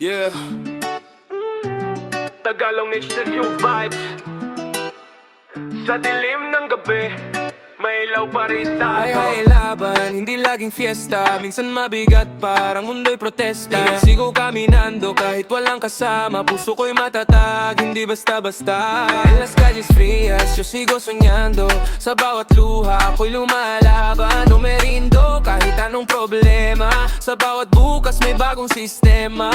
Yeah. Tagalog HW vibes. Sa dilim ng gabi, may ilaw pa rin tayo. Ay laban, hindi laging fiesta. Minsan mabigat, parang mundo'y protesta. Sigaw caminando kahit walang kasama. Puso ko'y matatag, hindi basta-basta. En las calles frías, yo sigo soñando. Sa bawat luha, ako'y lumalaban. No me rindo, kahit anong problema. Sa bawat bukas, may bagong sistema.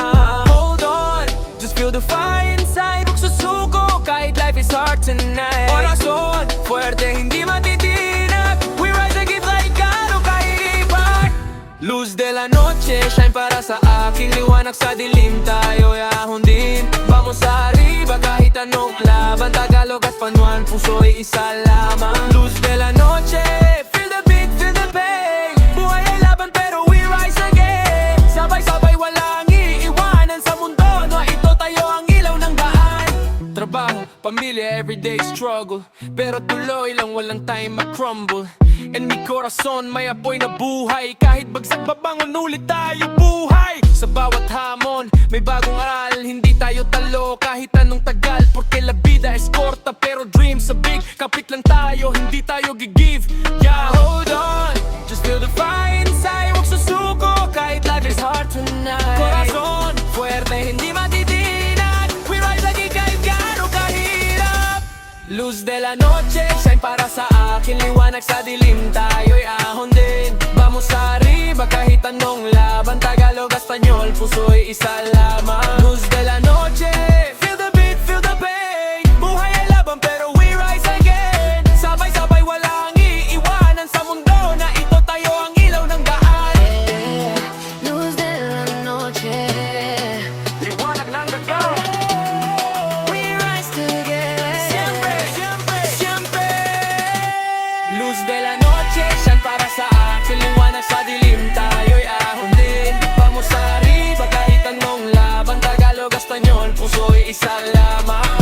Hold on, just feel the fire inside. Huwag susuko, kahit life is hard tonight. Orason, fuerte, hindi matitinag. We rise again like gano kahirap. Luz de la noche, shine para sa akin. Liwanag sa dilim, tayo'y ahon din. Vamos arriba, kahit anong laban. Tagalog at Panuan, puso'y isa lamang. Luz de la noche, feel the beat, feel the pain. Buhay ay laban pero we rise again. Sabay-sabay walang iiwanan sa mundo. No, ito tayo ang ilaw ng daan. Trabaho, pamilya, everyday struggle. Pero tuloy lang, walang time ma-crumble. And mi corazon, may apoy na buhay. Kahit bagsak babangon ulit tayo buhay. Sa bawat hamon, may bagong aral. Hindi tayo talo kahit anong tagal. Porque la vida es corta pero dreams are big. Kapit lang tayo, hindi tayo gigive. Yeah, hold on, just feel the fire inside. Huwag susuko kahit life is hard tonight. Corazon, fuerte, hindi matitinag. We rise again kahit gaano kahirap. Luz de la noche, shine para sa akin. Liwanag sa dilim, tayo'y ahon din. Vamos arriba kahit anong laban. Tagalog, Espanyol, puso'y isa lamang. Luz de la noche, feel the beat, feel the pain. Buhay ay laban pero we rise again. Sabay-sabay walang iiwanan sa mundo. Na ito tayo ang ilaw ng daan. Luz de la noche, Liwanag ng gagaw. we rise together. Siempre, siempre, siempre. Luz de la noche, shine para sa akin. Liwanag sa dilim, tayo'y ahon din. Vamos arriba kahit anong laban. Tagalog, Espanyol, puso'y isa lamang.